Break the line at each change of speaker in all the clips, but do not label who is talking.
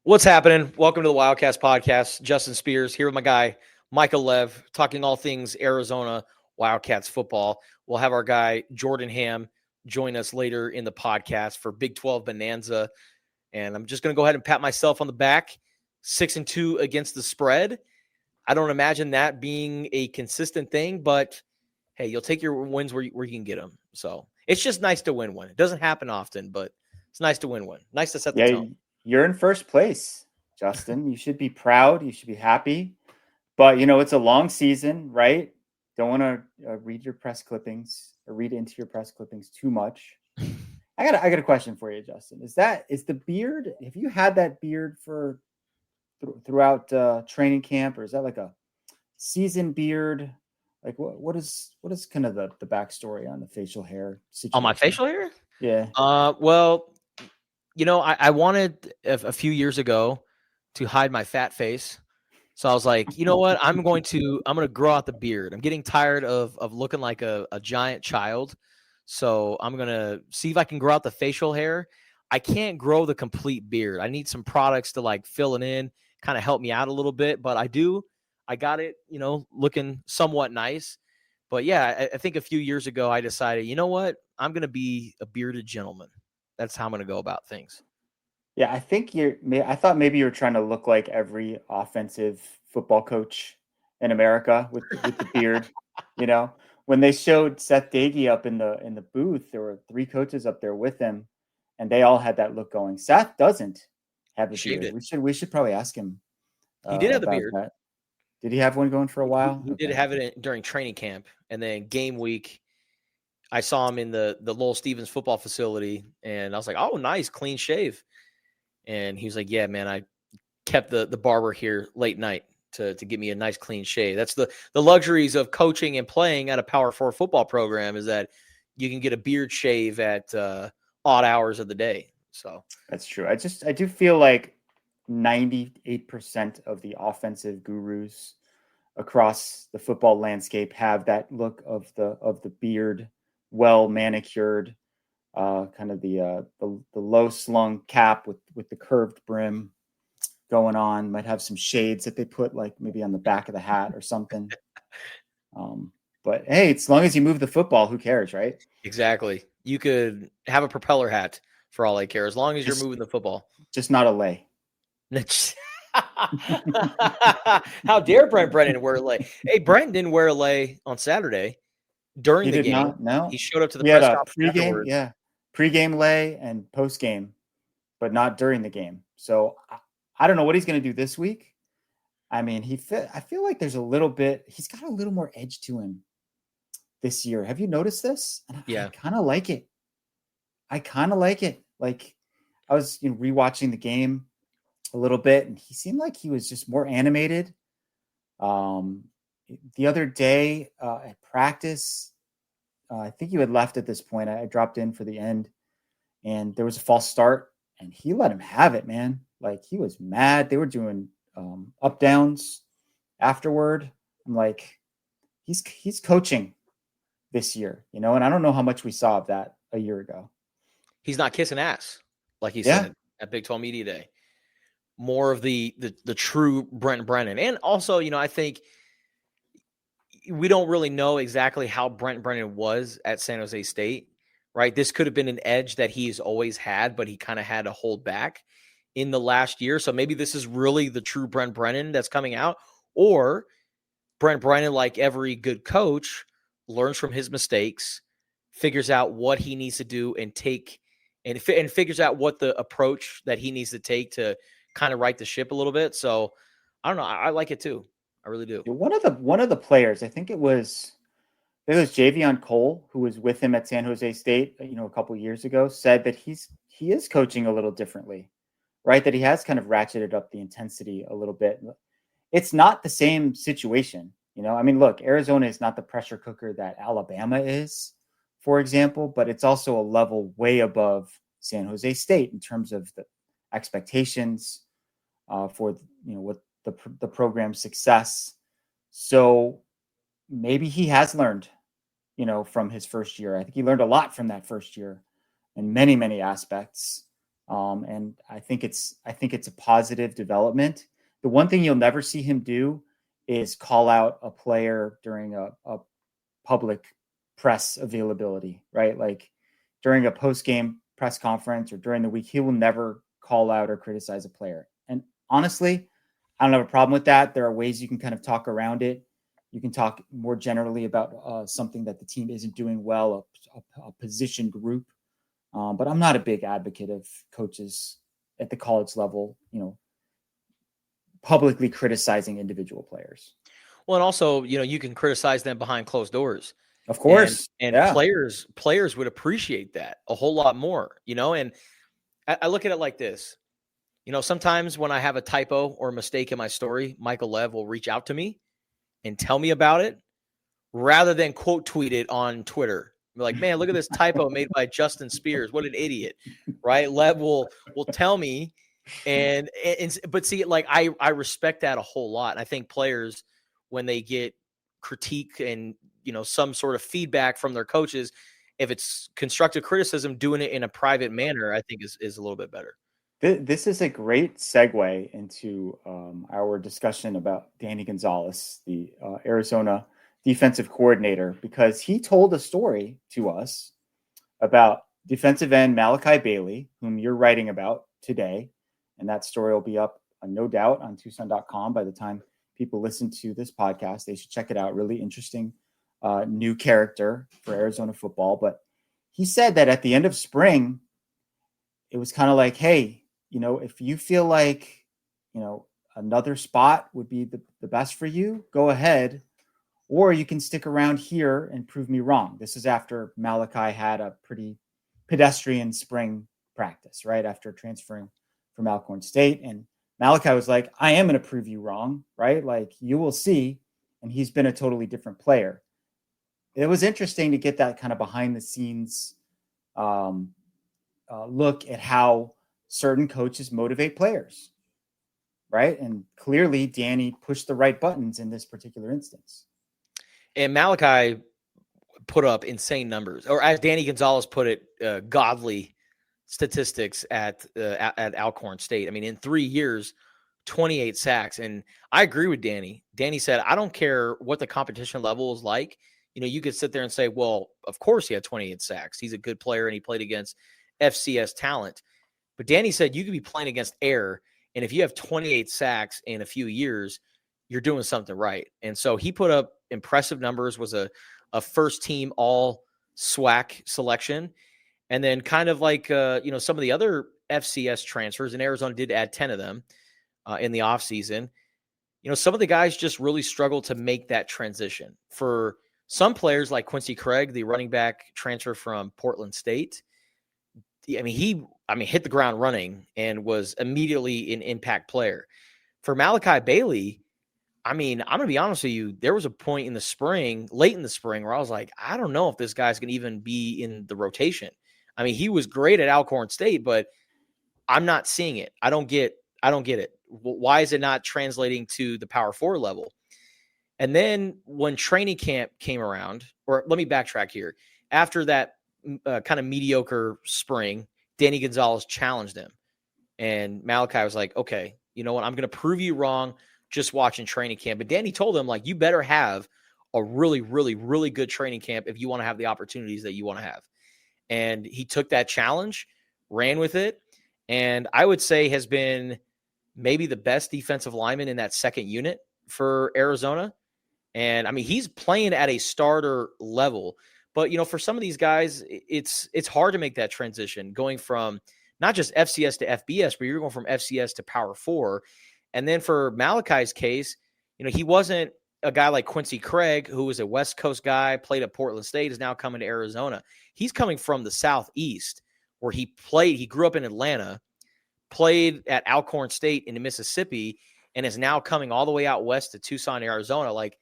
What's happening? Welcome to the Wildcast podcast. Justin Spears here with my guy, Michael Lev, talking all things Arizona Wildcats football. We'll have our guy, Jordan Ham, join us later in the podcast for Big 12 Bonanza. And I'm just going to go ahead and pat myself on the back. 6-2 against the spread. I don't imagine that being a consistent thing, but hey, you'll take your wins where you can get them. So it's just nice to win one. It doesn't happen often, but it's nice to win one. Nice to set the tone.
You're in first place, Justin. You should be proud. You should be happy. But, it's a long season, right? Don't want to read your press clippings or read into your press clippings too much. I got a question for you, Justin. Is the beard, have you had that beard for throughout training camp, or is that like a season beard? Like what is kind of the backstory on the facial hair situation?
On my facial hair?
Yeah.
Well, I wanted a few years ago to hide my fat face. So I was like, you know what? I'm going to grow out the beard. I'm getting tired of looking like a giant child. So I'm going to see if I can grow out the facial hair. I can't grow the complete beard. I need some products to like fill it in, kind of help me out a little bit. But I got it, looking somewhat nice. But yeah, I think a few years ago, I decided, you know what? I'm going to be a bearded gentleman. That's how I'm going to go about things.
Yeah, I thought maybe you were trying to look like every offensive football coach in America with the beard. When they showed Seth Dagey up in the booth, there were 3 coaches up there with him, and they all had that look going. Seth doesn't have the beard. We should probably ask him.
He did have the beard.
That. Did he have one going for a while?
He did have it during training camp, and then game week. I saw him in the Lowell Stevens football facility, and I was like, oh, nice, clean shave. And he was like, yeah, man, I kept the barber here late night to give me a nice clean shave. That's the luxuries of coaching and playing at a Power 4 football program, is that you can get a beard shave at odd hours of the day. So
that's true. I do feel like 98% of the offensive gurus across the football landscape have that look of the beard, well manicured, kind of the low slung cap with the curved brim going on. Might have some shades that they put like maybe on the back of the hat or something. But hey, as long as you move the football, who cares, right?
Exactly. You could have a propeller hat for all I care, as long as you're moving the football.
Just not a lay.
How dare Brent Brennan wear a lay? Hey, Brent didn't wear a lay on Saturday during the game.
Not, no.
He showed up to the press conference
pregame,
afterwards.
Yeah, pregame lay and postgame, but not during the game. So I don't know what he's going to do this week. I mean, I feel like there's a little bit. He's got a little more edge to him this year. Have you noticed this?
Yeah,
I kind of like it. Like I was rewatching the game a little bit, and he seemed like he was just more animated. The other day at practice, I think you had left at this point. I dropped in for the end, and there was a false start, and he let him have it, man. Like, he was mad. They were doing up downs afterward. I'm like, he's coaching this year, and I don't know how much we saw of that a year ago.
He's not kissing ass, like he said at Big 12 Media Day. More of the true Brent Brennan. And also, I think we don't really know exactly how Brent Brennan was at San Jose State, right? This could have been an edge that he's always had, but he kind of had to hold back in the last year. So maybe this is really the true Brent Brennan that's coming out. Or Brent Brennan, like every good coach, learns from his mistakes, figures out what he needs to do and figures out what the approach that he needs to take to kind of right the ship a little bit. So I don't know. I like it too. I really do.
One of the players, I think it was Javion Cole, who was with him at San Jose State, a couple of years ago, said that he is coaching a little differently, right? That he has kind of ratcheted up the intensity a little bit. It's not the same situation, I mean, look, Arizona is not the pressure cooker that Alabama is, for example, but it's also a level way above San Jose State in terms of the expectations for what the program's success. So maybe he has learned, from his first year. I think he learned a lot from that first year in many, many aspects. And I think it's a positive development. The one thing you'll never see him do is call out a player during a public press availability, right? Like during a post-game press conference or during the week, he will never call out or criticize a player. And honestly, I don't have a problem with that. There are ways you can kind of talk around it. You can talk more generally about something that the team isn't doing well, a position group. But I'm not a big advocate of coaches at the college level, publicly criticizing individual players.
Well, and also, you can criticize them behind closed doors.
Of course.
And
yeah.
players would appreciate that a whole lot more, and I look at it like this. Sometimes when I have a typo or a mistake in my story, Michael Lev will reach out to me and tell me about it rather than quote tweet it on Twitter. Be like, man, look at this typo made by Justin Spears. What an idiot, right? Lev will tell me, but see, like I respect that a whole lot. And I think players, when they get critique and some sort of feedback from their coaches, if it's constructive criticism, doing it in a private manner, I think is a little bit better.
This is a great segue into our discussion about Danny Gonzalez, the Arizona defensive coordinator, because he told a story to us about defensive end Malachi Bailey, whom you're writing about today. And that story will be up, no doubt, on Tucson.com by the time people listen to this podcast. They should check it out. Really interesting new character for Arizona football. But he said that at the end of spring, it was kind of like, hey, if you feel like, another spot would be the best for you, go ahead. Or you can stick around here and prove me wrong. This is after Malachi had a pretty pedestrian spring practice, right? After transferring from Alcorn State. And Malachi was like, I am going to prove you wrong, right? Like, you will see. And he's been a totally different player. It was interesting to get that kind of behind the scenes look at how certain coaches motivate players, right? And clearly Danny pushed the right buttons in this particular instance.
And Malachi put up insane numbers, or as Danny Gonzalez put it, godly statistics at Alcorn State. I mean, in 3 years, 28 sacks. And I agree with Danny. Danny said, I don't care what the competition level is like. You could sit there and say, well, of course he had 28 sacks. He's a good player and he played against FCS talent. But Danny said you could be playing against air, and if you have 28 sacks in a few years, you're doing something right. And so he put up impressive numbers, was a first team all SWAC selection. And then kind of like, some of the other FCS transfers, and Arizona did add 10 of them in the offseason. Some of the guys just really struggled to make that transition. For some players like Quincy Craig, the running back transfer from Portland State, he hit the ground running and was immediately an impact player. For Malachi Bailey, I'm going to be honest with you, there was a point in the spring, late in the spring, where I was like, I don't know if this guy's going to even be in the rotation. He was great at Alcorn State, but I'm not seeing it. I don't get it. Why is it not translating to the Power 4 level? And then when training camp came around, or let me backtrack here. After that kind of mediocre spring, Danny Gonzalez challenged him. And Malachi was like, okay, you know what? I'm going to prove you wrong just watching training camp. But Danny told him, like, you better have a really, really, really good training camp if you want to have the opportunities that you want to have. And he took that challenge, ran with it, and I would say has been maybe the best defensive lineman in that second unit for Arizona. And he's playing at a starter level. But, for some of these guys, it's hard to make that transition, going from not just FCS to FBS, but you're going from FCS to Power 4. And then for Malachi's case, he wasn't a guy like Quincy Craig, who was a West Coast guy, played at Portland State, is now coming to Arizona. He's coming from the Southeast, where he grew up in Atlanta, played at Alcorn State in Mississippi, and is now coming all the way out west to Tucson, Arizona. Like,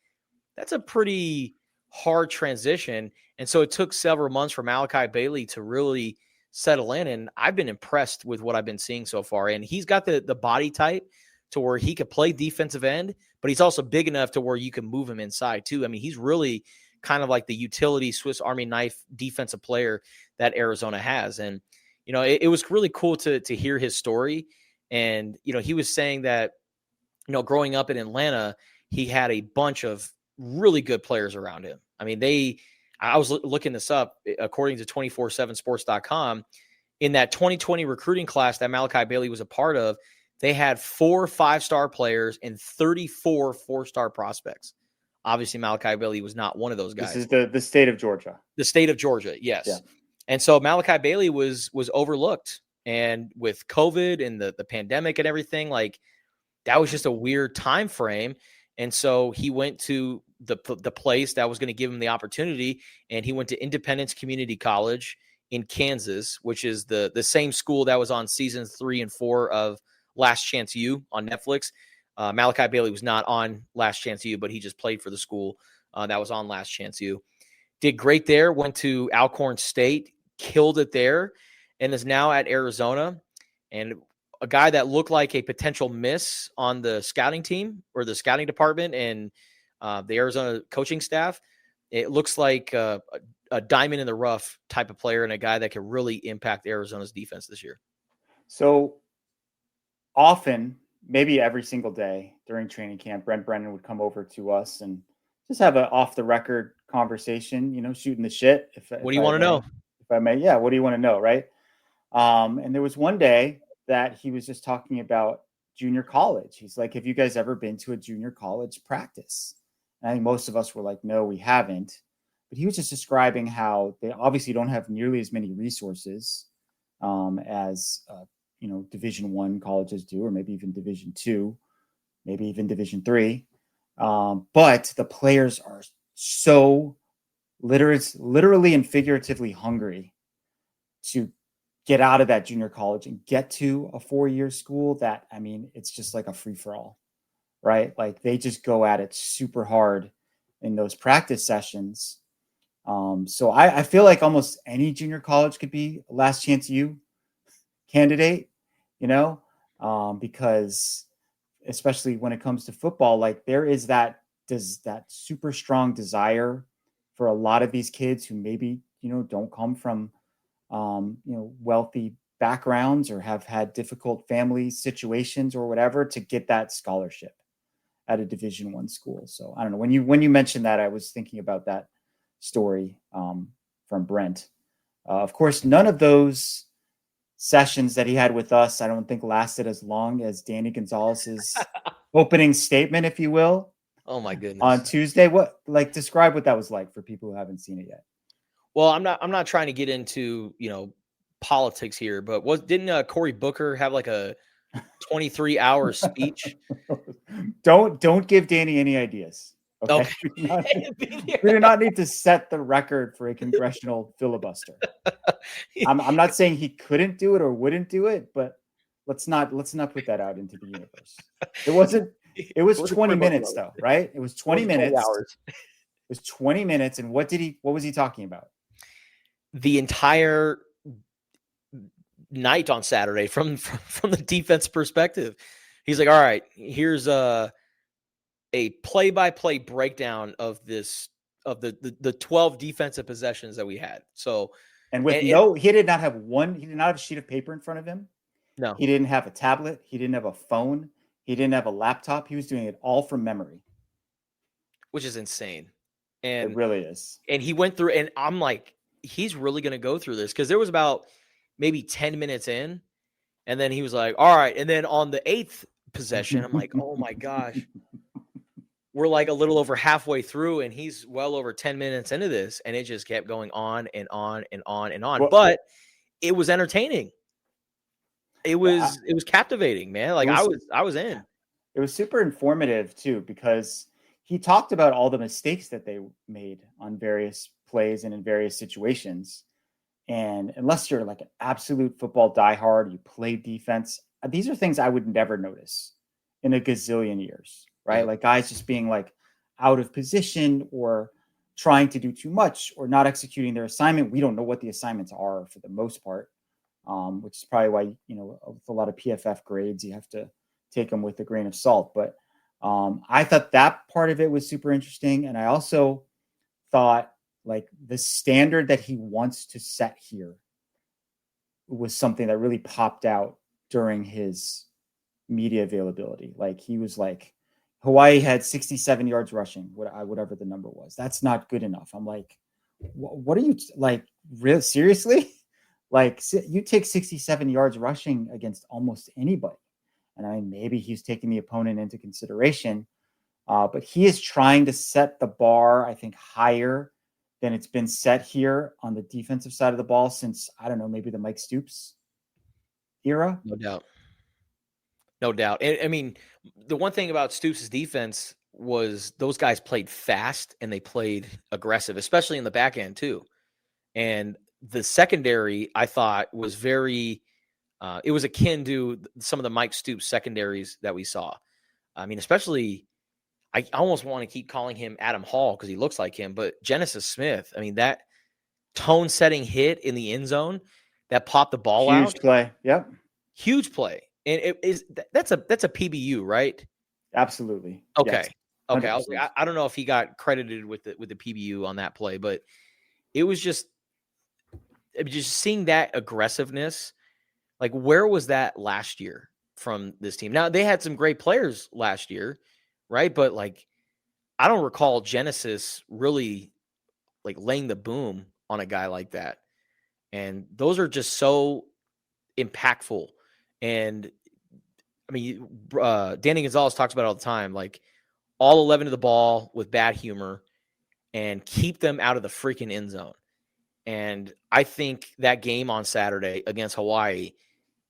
that's a pretty hard transition. And so it took several months for Malachi Bailey to really settle in. And I've been impressed with what I've been seeing so far. And he's got the body type to where he could play defensive end, but he's also big enough to where you can move him inside too. He's really kind of like the utility Swiss Army knife defensive player that Arizona has. And, it was really cool to hear his story. And, he was saying that, growing up in Atlanta, he had a bunch of really good players around him. I mean, I was looking this up, according to 247sports.com, in that 2020 recruiting class that Malachi Bailey was a part of, they had 4 5-star players and 34 4-star prospects. Obviously, Malachi Bailey was not one of those guys.
This is the state of Georgia.
The state of Georgia, yes. Yeah. And so Malachi Bailey was overlooked. And with COVID and the pandemic and everything, like, that was just a weird time frame. And so he went to the place that was going to give him the opportunity, and he went to Independence Community College in Kansas, which is the same school that was on seasons 3 and 4 of Last Chance U on Netflix. Malachi Bailey was not on Last Chance U, but he just played for the school that was on Last Chance U. Did great there, went to Alcorn State, killed it there, and is now at Arizona. And a guy that looked like a potential miss on the scouting team or the scouting department and the Arizona coaching staff, it looks like a diamond in the rough type of player and a guy that can really impact Arizona's defense this year.
So often, maybe every single day during training camp, Brent Brennan would come over to us and just have an off-the-record conversation, shooting the shit.
What do you want to know?
If I may, yeah, what do you want to know, right? And there was one day that he was just talking about junior college. He's like, have you guys ever been to a junior college practice? And I think most of us were like, no, we haven't. But he was just describing how they obviously don't have nearly as many resources as Division I colleges do, or maybe even Division II, maybe even Division III. But the players are so literally and figuratively hungry to get out of that junior college and get to a 4-year school that, I mean, it's just like a free-for-all, right? Like, they just go at it super hard in those practice sessions. So I feel like almost any junior college could be a Last Chance U candidate, because especially when it comes to football, like, there is that super strong desire for a lot of these kids who maybe, don't come from wealthy backgrounds or have had difficult family situations or whatever, to get that scholarship at a Division I school. So I don't know, when you mentioned that, I was thinking about that story from Brent. Of course, none of those sessions that he had with us, I don't think lasted as long as Danny Gonzalez's opening statement, if you will.
Oh my goodness.
On Tuesday. Describe what that was like for people who haven't seen it yet.
Well, I'm not trying to get into, politics here, but didn't Cory Booker have like a 23-hour speech?
Don't give Danny any ideas. Okay. We do not need to set the record for a congressional filibuster. I'm not saying he couldn't do it or wouldn't do it, but let's not put that out into the universe. It was 20 minutes though, right? It was 20 minutes. Hours. It was 20 minutes. And what was he talking about?
The entire night on Saturday from the defense perspective. He's like, all right, here's a play-by-play breakdown of the 12 defensive possessions that we had. So,
he did not have a sheet of paper in front of him.
No,
he didn't have a tablet. He didn't have a phone. He didn't have a laptop. He was doing it all from memory,
which is insane. And
it really is.
And he went through, and I'm like, he's really going to go through this, because there was about maybe 10 minutes in, and then he was like, all right. And then on the 8th possession, I'm like, oh my gosh, we're like a little over halfway through, and he's well over 10 minutes into this, and it just kept going on and on and on and on. But it was entertaining. It was captivating, man. Like, I was in.
It was super informative too, because he talked about all the mistakes that they made on various plays and in various situations. And unless you're like an absolute football diehard, you play defense, these are things I would never notice in a gazillion years, right? Yeah. Like guys just being like out of position or trying to do too much or not executing their assignment. We don't know what the assignments are for the most part, which is probably why, with a lot of PFF grades, you have to take them with a grain of salt. But I thought that part of it was super interesting. And I also thought like the standard that he wants to set here was something that really popped out during his media availability. Like he was like, Hawaii had 67 yards rushing, whatever the number was. That's not good enough. I'm like, what are you like? Real seriously? Like you take 67 yards rushing against almost anybody. And I mean, maybe he's taking the opponent into consideration, but he is trying to set the bar, I think, higher than it's been set here on the defensive side of the ball since, I don't know, maybe the Mike Stoops era.
No doubt. No doubt. I mean, the one thing about Stoops' defense was those guys played fast and they played aggressive, especially in the back end too. And the secondary, I thought, was very it was akin to some of the Mike Stoops secondaries that we saw. I mean, especially, I almost want to keep calling him Adam Hall because he looks like him, but Genesis Smith, I mean, that tone-setting hit in the end zone that popped the ball out.
Huge play. Yep.
Huge play. And that's a PBU, right?
Absolutely.
Okay.
Yes.
Okay. I don't know if he got credited with the PBU on that play, but it was just seeing that aggressiveness. Like, where was that last year from this team? Now, they had some great players last year, right? But, like, I don't recall Genesis really, like, laying the boom on a guy like that. And those are just so impactful. And, I mean, Danny Gonzalez talks about it all the time, like, all 11 to the ball with bad humor and keep them out of the freaking end zone. And I think that game on Saturday against Hawaii,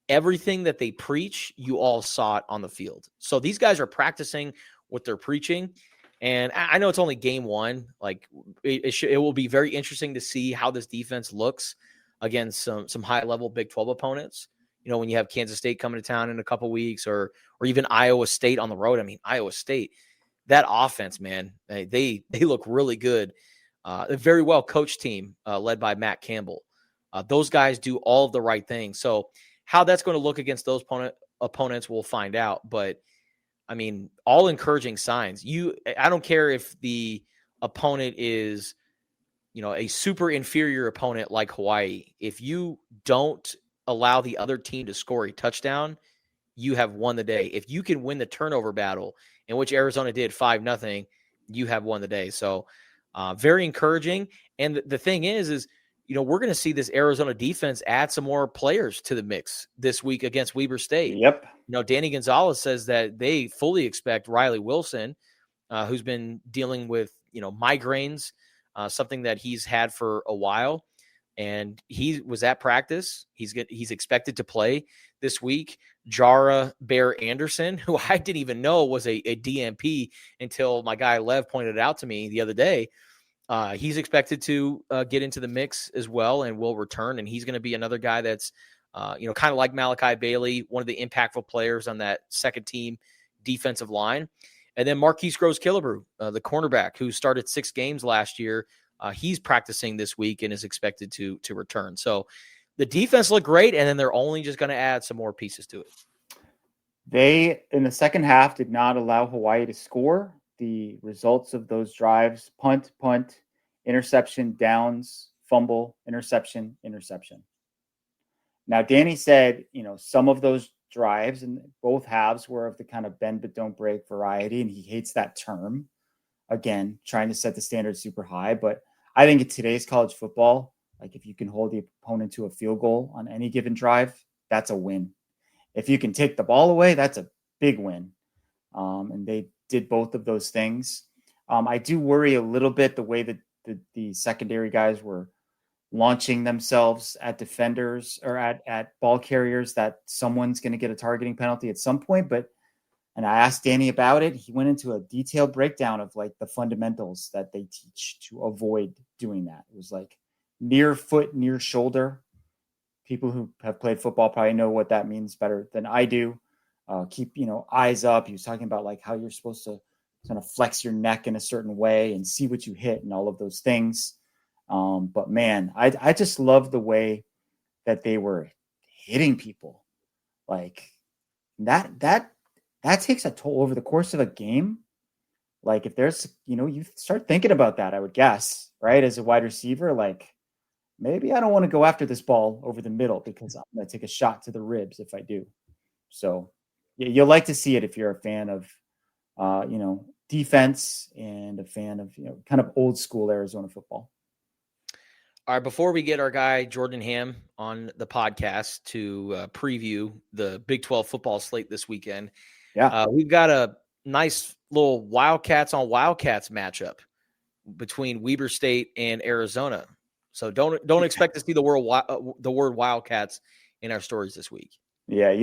everything that they preach, you all saw it on the field. So these guys are practicing what they're preaching. And I know it's only game one. Like it will be very interesting to see how this defense looks against some high level Big 12 opponents. You know, when you have Kansas State coming to town in a couple weeks, or even Iowa State on the road. I mean, Iowa State, that offense, man, they look really good. A very well coached team led by Matt Campbell. Those guys do all of the right things. So how that's going to look against those opponents, we'll find out. But I mean, all encouraging signs. I don't care if the opponent is, you know, a super inferior opponent like Hawaii. If you don't allow the other team to score a touchdown, you have won the day. If you can win the turnover battle, in which Arizona did 5-0, you have won the day. So very encouraging. And the thing is, you know, we're going to see this Arizona defense add some more players to the mix this week against Weber State.
Yep.
You know, Danny Gonzalez says that they fully expect Riley Wilson, who's been dealing with, you know, migraines, something that he's had for a while. And he was at practice. He's expected to play this week. Jara Bear Anderson, who I didn't even know was a DMP until my guy Lev pointed it out to me the other day. He's expected to get into the mix as well and will return. And he's going to be another guy that's, you know, kind of like Malachi Bailey, one of the impactful players on that second team defensive line. And then Marquise Groves-Killebrew, the cornerback who started 6 games last year. He's practicing this week and is expected to return. So the defense looked great, and then they're only just going to add some more pieces to it.
They, in the second half, did not allow Hawaii to score. The results of those drives: punt, interception, downs, fumble, interception. Now, Danny said, you know, some of those drives and both halves were of the kind of bend but don't break variety, and he hates that term. Again, trying to set the standard super high. But I think in today's college football, like if you can hold the opponent to a field goal on any given drive, that's a win. If you can take the ball away, that's a big win. And they did both of those things. I do worry a little bit the way that the secondary guys were launching themselves at defenders or at ball carriers, that someone's going to get a targeting penalty at some point. And I asked Danny about it. He went into a detailed breakdown of like the fundamentals that they teach to avoid doing that. It was like near foot, near shoulder. People who have played football probably know what that means better than I do. Keep, you know, eyes up. He was talking about like how you're supposed to kind of flex your neck in a certain way and see what you hit and all of those things. But man, I just love the way that they were hitting people. Like that takes a toll over the course of a game. Like if there's, you know, you start thinking about that, I would guess, right? As a wide receiver, like maybe I don't want to go after this ball over the middle because I'm going to take a shot to the ribs if I do. So yeah, you'll like to see it if you're a fan of, defense and a fan of, kind of old school Arizona football.
All right, before we get our guy Jordan Ham on the podcast to preview the Big 12 football slate this weekend, we've got a nice little Wildcats on Wildcats matchup between Weber State and Arizona. So don't expect to see the word Wildcats in our stories this week.
Yeah,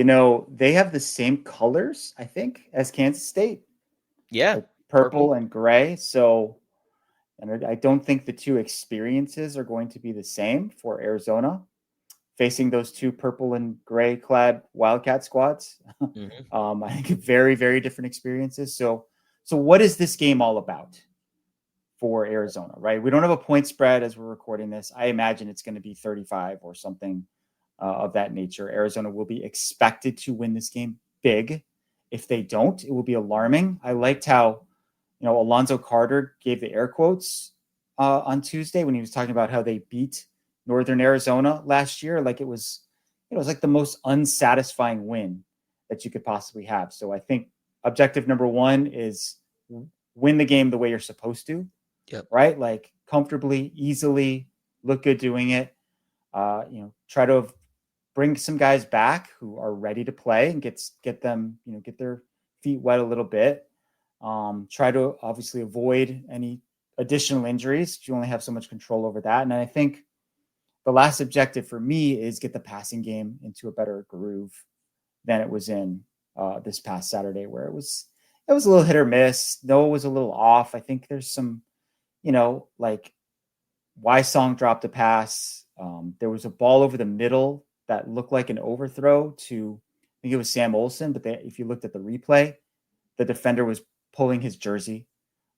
they have the same colors, I think, as Kansas State.
Yeah,
like purple and gray. So, and I don't think the two experiences are going to be the same for Arizona facing those two purple and gray clad Wildcat squads. I think very, very different experiences. So what is this game all about for Arizona, right? We don't have a point spread as we're recording this. I imagine it's going to be 35 or something of that nature. Arizona will be expected to win this game big. If they don't, it will be alarming. I liked how, Alonzo Carter gave the air quotes on Tuesday when he was talking about how they beat Northern Arizona last year. Like it was like the most unsatisfying win that you could possibly have. So I think objective number one is win the game the way you're supposed to.
Yep.
Right? Like comfortably, easily, look good doing it. Try to bring some guys back who are ready to play and get them, get their feet wet a little bit. Try to obviously avoid any additional injuries. You only have so much control over that. And I think the last objective for me is get the passing game into a better groove than it was in this past Saturday, where it was a little hit or miss. Noah was a little off. I think there's some, like Wysong dropped a pass. There was a ball over the middle that looked like an overthrow to, I think it was Sam Olsen, but if you looked at the replay, the defender was pulling his jersey.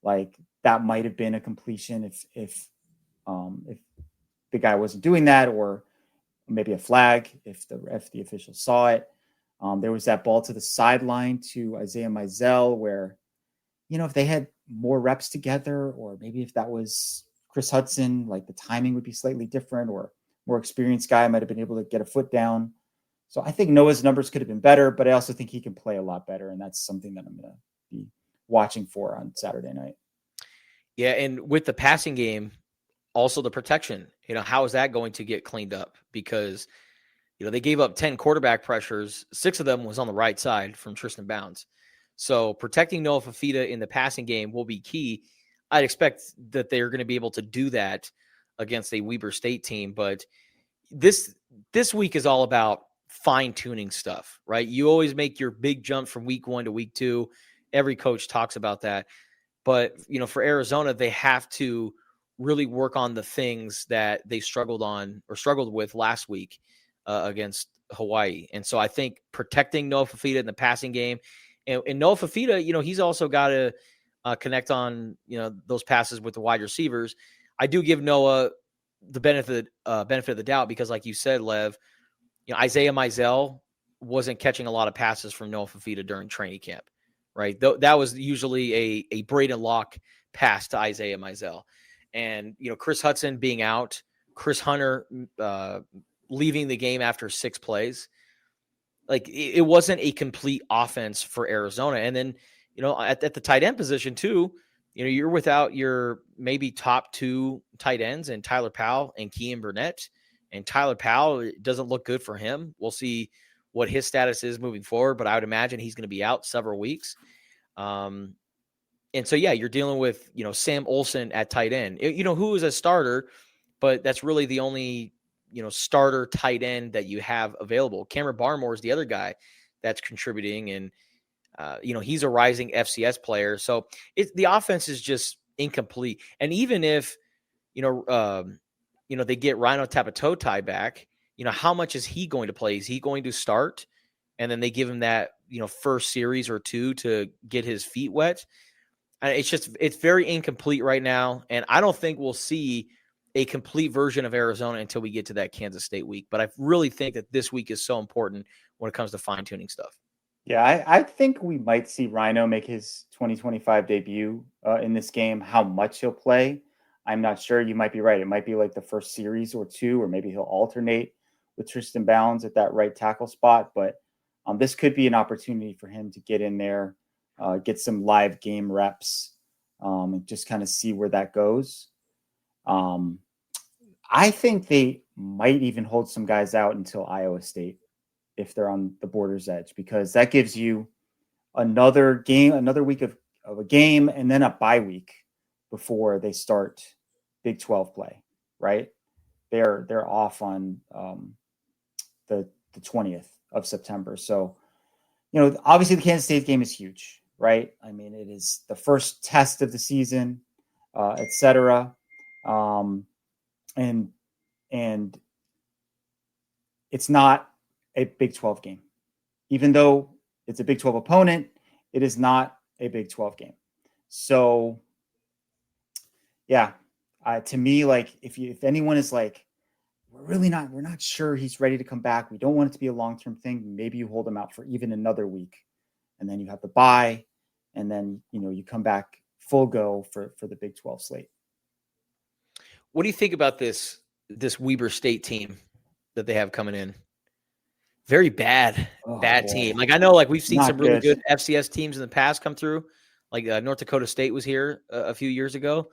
Like that might have been a completion if the guy wasn't doing that, or maybe a flag if the official saw it. There was that ball to the sideline to Isaiah Mizell where, if they had more reps together, or maybe if that was Chris Hudson, like the timing would be slightly different, or more experienced guy might have been able to get a foot down. So I think Noah's numbers could have been better, but I also think he can play a lot better. And that's something that I'm going to be watching for on Saturday night.
Yeah. And with the passing game, also the protection, how is that going to get cleaned up? Because, they gave up 10 quarterback pressures. 6 of them was on the right side from Tristan Bounds. So protecting Noah Fafita in the passing game will be key. I'd expect that they're going to be able to do that against a Weber State team. But this week is all about fine-tuning stuff, right? You always make your big jump from week 1 to week 2. Every coach talks about that. But, for Arizona, they have to really work on the things that they struggled with last week against Hawaii. And so I think protecting Noah Fafita in the passing game, and Noah Fafita, he's also got to connect on, those passes with the wide receivers. I do give Noah the benefit of the doubt because, like you said, Lev, Isaiah Mizell wasn't catching a lot of passes from Noah Fafita during training camp, right? That was usually a Braden Locke pass to Isaiah Mizell. And, Chris Hudson being out, Chris Hunter leaving the game after 6 plays, like it wasn't a complete offense for Arizona. And then, at the tight end position too, you're without your maybe top 2 tight ends and Tyler Powell and Kean Burnett. And Tyler Powell, it doesn't look good for him. We'll see what his status is moving forward, but I would imagine he's going to be out several weeks. And so, yeah, you're dealing with, Sam Olsen at tight end, who is a starter, but that's really the only, starter tight end that you have available. Cameron Barmore is the other guy that's contributing, and, he's a rising FCS player. So the offense is just incomplete. And even if, they get Rhino Tapatotai back, how much is he going to play? Is he going to start? And then they give him that, first series or 2 to get his feet wet. It's very incomplete right now. And I don't think we'll see a complete version of Arizona until we get to that Kansas State week. But I really think that this week is so important when it comes to fine-tuning stuff.
Yeah, I think we might see Rhino make his 2025 debut in this game. How much he'll play, I'm not sure. You might be right. It might be like the first series or two, or maybe he'll alternate with Tristan Bounds at that right tackle spot. But this could be an opportunity for him to get in there, get some live game reps, and just kind of see where that goes. I think they might even hold some guys out until Iowa State if they're on the border's edge, because that gives you another week of a game, and then a bye week before they start Big 12 play, right? They're off on the 20th of September. So, obviously the Kansas State game is huge, right? I mean, it is the first test of the season, et cetera. And it's not a Big 12 game. Even though it's a Big 12 opponent, it is not a Big 12 game. So, yeah, to me, like if anyone is like, we're not sure he's ready to come back, we don't want it to be a long-term thing, maybe you hold him out for even another week, and then you have the bye, and then you come back full go for the Big 12 slate.
What do you think about this Weber State team that they have coming in? Very bad team. Like, I know, like, we've seen some really good FCS teams in the past come through. Like North Dakota State was here a few years ago.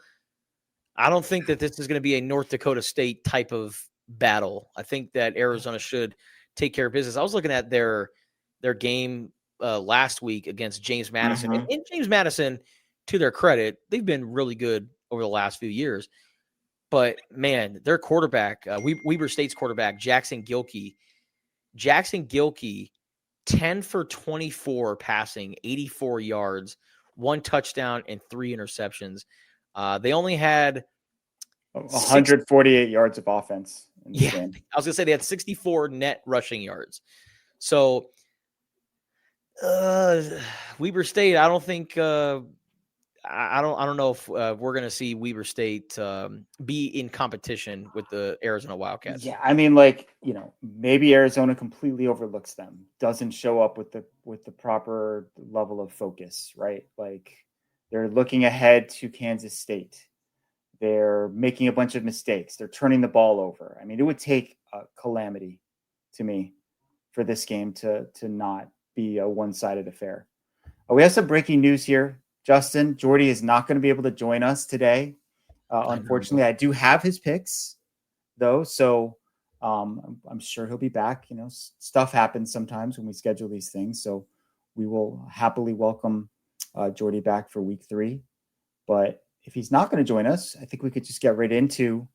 I don't think that this is going to be a North Dakota State type of battle. I think that Arizona should take care of business. I was looking at their game last week against James Madison.
Mm-hmm.
And James Madison, to their credit, they've been really good over the last few years. But, man, their quarterback, Weber State's quarterback, Jackson Gilkey, 10 for 24 passing, 84 yards, 1 touchdown, and 3 interceptions. They only had
148 yards of offense in this game.
I was going to say they had 64 net rushing yards. So, Weber State, I don't think I don't know if we're going to see Weber State be in competition with the Arizona Wildcats.
Yeah, I mean, like, maybe Arizona completely overlooks them, doesn't show up with the proper level of focus, right? Like, they're looking ahead to Kansas State. They're making a bunch of mistakes. They're turning the ball over. I mean, it would take a calamity to me for this game to not be a one-sided affair. We have some breaking news here. Justin, Jordy is not going to be able to join us today. Unfortunately, I do have his picks, though, so I'm sure he'll be back. Stuff happens sometimes when we schedule these things, so we will happily welcome Jordy back for week 3. But if he's not going to join us, I think we could just get right into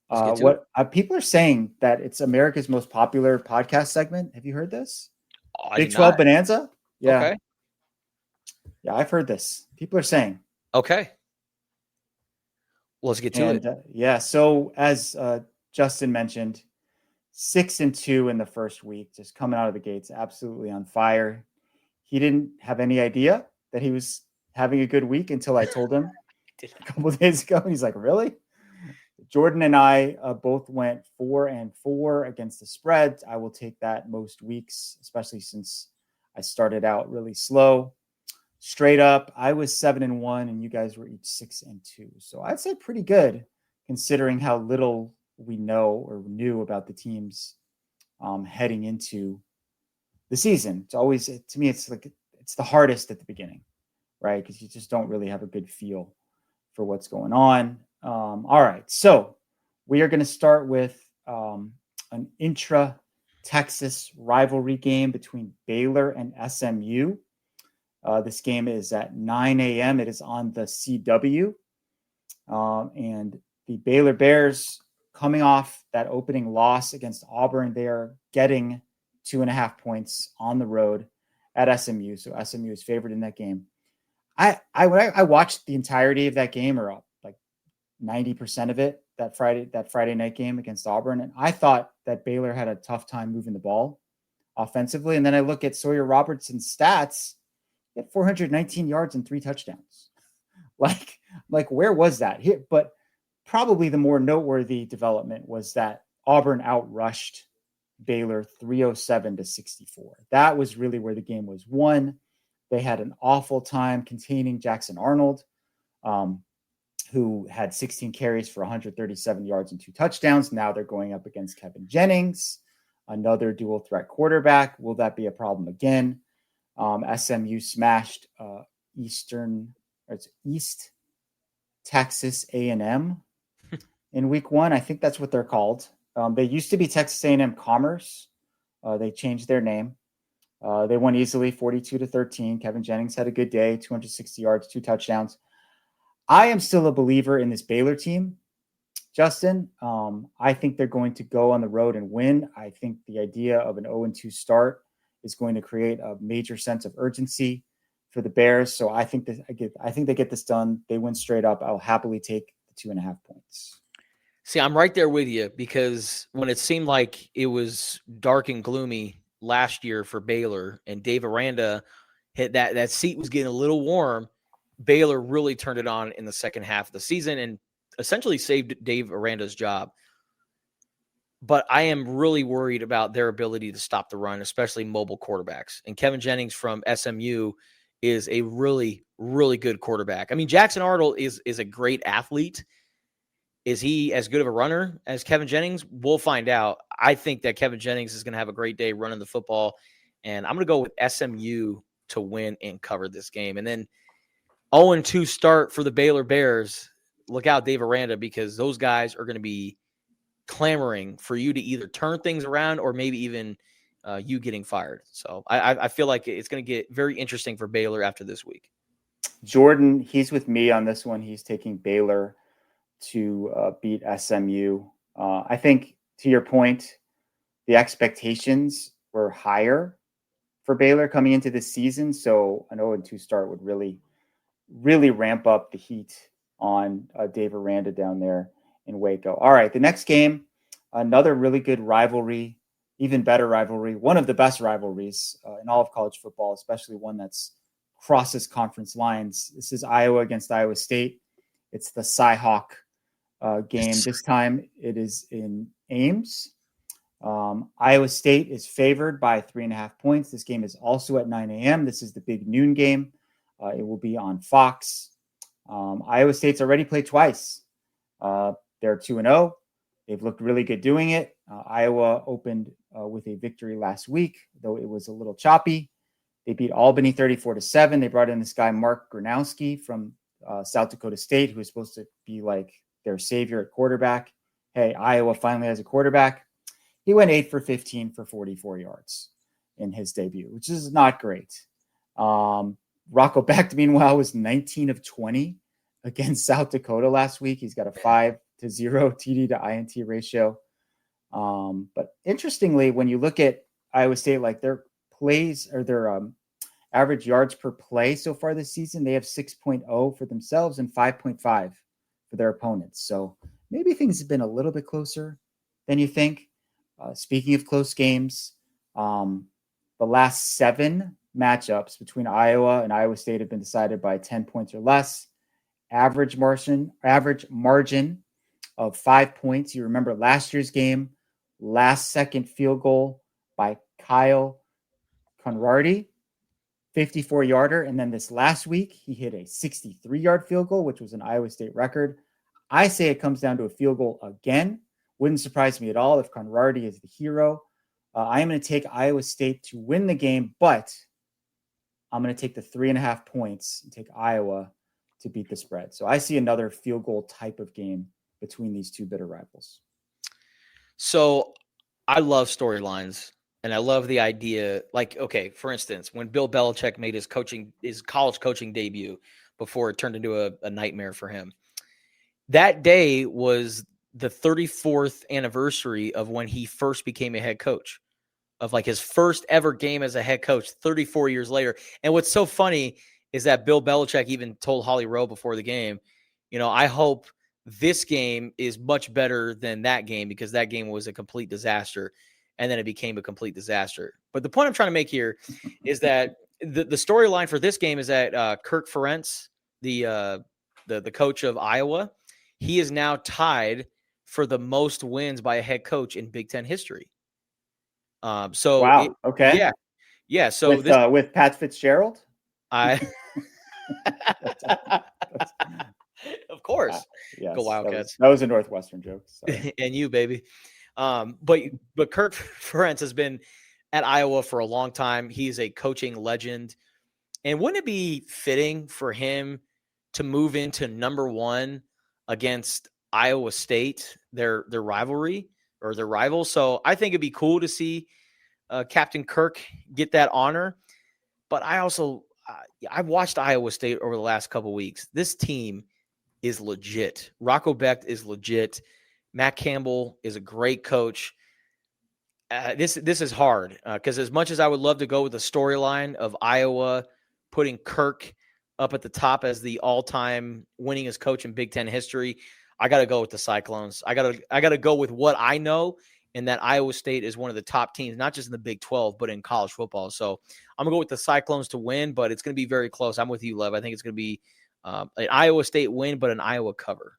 what people are saying, that it's America's most popular podcast segment. Have you heard this? Big 12 Bonanza? Yeah.
Okay.
Yeah, I've heard this. People are saying.
Okay. Well, let's get to it.
Yeah. So as Justin mentioned, 6-2 in the first week, just coming out of the gates, absolutely on fire. He didn't have any idea that he was having a good week until I told him a couple of days ago. He's like, really? Jordan and I both went 4-4 against the spread. I will take that most weeks, especially since I started out really slow. Straight up, I was 7-1, and you guys were each 6-2. So I'd say pretty good, considering how little we know or knew about the teams heading into the season. It's always, to me, it's the hardest at the beginning, right? Because you just don't really have a good feel for what's going on. All right, so we are going to start with an intra-Texas rivalry game between Baylor and SMU. This game is at 9 a.m. It is on the CW. And the Baylor Bears, coming off that opening loss against Auburn, they are getting 2.5 points on the road at SMU. So SMU is favored in that game. I watched the entirety of that game, or like 90% of it, that Friday night game against Auburn. And I thought that Baylor had a tough time moving the ball offensively. And then I look at Sawyer Robertson's stats. He had 419 yards and 3 touchdowns. Like where was that? But probably the more noteworthy development was that Auburn outrushed Baylor 307-64. That was really where the game was won. They had an awful time containing Jackson Arnold, who had 16 carries for 137 yards and 2 touchdowns. Now they're going up against Kevin Jennings, another dual threat quarterback. Will that be a problem again? SMU smashed East Texas A&M in week 1. I think that's what they're called. They used to be Texas A&M Commerce. They changed their name. They won easily, 42-13. Kevin Jennings had a good day, 260 yards, 2 touchdowns. I am still a believer in this Baylor team, Justin. I think they're going to go on the road and win. I think the idea of an 0-2 start is going to create a major sense of urgency for the Bears. So I think they get this done. They win straight up. I'll happily take the 2.5 points.
See, I'm right there with you, because when it seemed like it was dark and gloomy last year for Baylor and Dave Aranda hit that seat was getting a little warm, Baylor really turned it on in the second half of the season and essentially saved Dave Aranda's job. But I am really worried about their ability to stop the run, especially mobile quarterbacks. And Kevin Jennings from SMU is a really, really good quarterback. I mean, Jackson Arnold is a great athlete. Is he as good of a runner as Kevin Jennings? We'll find out. I think that Kevin Jennings is going to have a great day running the football, and I'm going to go with SMU to win and cover this game. And then 0-2 start for the Baylor Bears. Look out, Dave Aranda, because those guys are going to be clamoring for you to either turn things around or maybe even you getting fired. So I feel like it's going to get very interesting for Baylor after this week.
Jordan, he's with me on this one. He's taking Baylor to beat SMU. I think, to your point, the expectations were higher for Baylor coming into this season. So an 0-2 start would really, really ramp up the heat on Dave Aranda down there in Waco. All right, the next game, another really good rivalry, even better rivalry, one of the best rivalries in all of college football, especially one that's crosses conference lines. This is Iowa against Iowa State. It's the Cy-Hawk game. This time it is in Ames. Iowa State is favored by 3.5 points. This game is also at 9 a.m. This is the big noon game. It will be on Fox. Iowa State's already played twice. They're 2-0. They've looked really good doing it. Iowa opened with a victory last week, though it was a little choppy. They beat Albany 34-7. They brought in this guy, Mark Gronowski from South Dakota State, who is supposed to be like their savior at quarterback. Hey, Iowa finally has a quarterback. He went 8 for 15 for 44 yards in his debut, which is not great. Rocco Becht, meanwhile, was 19 of 20 against South Dakota last week. He's got a 5-0 TD to INT ratio. But interestingly, when you look at Iowa State, like their plays or their average yards per play so far this season, they have 6.0 for themselves and 5.5 for their opponents. So maybe things have been a little bit closer than you think. Speaking of close games, the last 7 matchups between Iowa and Iowa State have been decided by 10 points or less. Average margin of 5 points. You remember last year's game, last second field goal by Kyle Conradi, 54-yarder. And then this last week, he hit a 63-yard field goal, which was an Iowa State record. I say it comes down to a field goal again. Wouldn't surprise me at all if Conradi is the hero. I am going to take Iowa State to win the game, but I'm going to take the 3.5 points and take Iowa to beat the spread. So I see another field goal type of game between these two bitter rivals.
So I love storylines, and I love the idea. Like, okay, for instance, when Bill Belichick made his college coaching debut before it turned into a nightmare for him, that day was the 34th anniversary of when he first became a head coach, of like his first ever game as a head coach 34 years later. And what's so funny is that Bill Belichick even told Holly Rowe before the game, I hope this game is much better than that game, because that game was a complete disaster. And then it became a complete disaster. But the point I'm trying to make here is that the storyline for this game is that Kirk Ferentz, the coach of Iowa, he is now tied for the most wins by a head coach in Big Ten history. So
wow. Okay.
Yeah. So
with Pat Fitzgerald,
of Of course.
Yes,
Go Wildcats.
that was a Northwestern joke. Sorry.
And you, baby. But Kirk Ferentz has been at Iowa for a long time. He's a coaching legend. And wouldn't it be fitting for him to move into number one against Iowa State, their rivalry or their rival? So I think it'd be cool to see Captain Kirk get that honor. But I also I've watched Iowa State over the last couple of weeks. This team is legit. Rocco Becht is legit. Matt Campbell is a great coach. This is hard because as much as I would love to go with the storyline of Iowa putting Kirk up at the top as the all-time winningest coach in Big Ten history, I got to go with the Cyclones. I got to go with what I know, and that Iowa State is one of the top teams, not just in the Big 12, but in college football. So I'm going to go with the Cyclones to win, but it's going to be very close. I'm with you, Lev. I think it's going to be an Iowa State win, but an Iowa cover.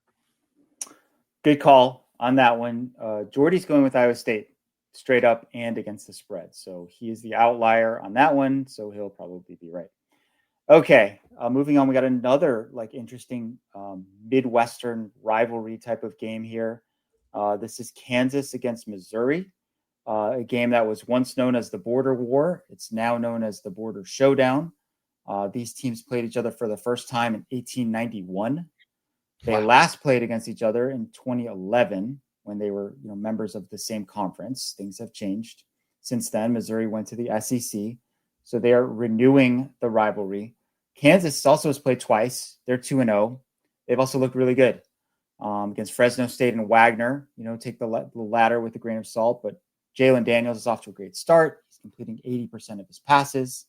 Good call on that one. Jordy's going with Iowa State straight up and against the spread. So he is the outlier on that one. So he'll probably be right. Okay. Moving on. We got another interesting Midwestern rivalry type of game here. This is Kansas against Missouri, a game that was once known as the Border War. It's now known as the Border Showdown. These teams played each other for the first time in 1891. They last played against each other in 2011 when they were members of the same conference. Things have changed since then. Missouri went to the SEC, so they are renewing the rivalry. Kansas also has played twice. They're 2-0. They've also looked really good against Fresno State and Wagner. Take the latter with a grain of salt, but Jalen Daniels is off to a great start. He's completing 80% of his passes,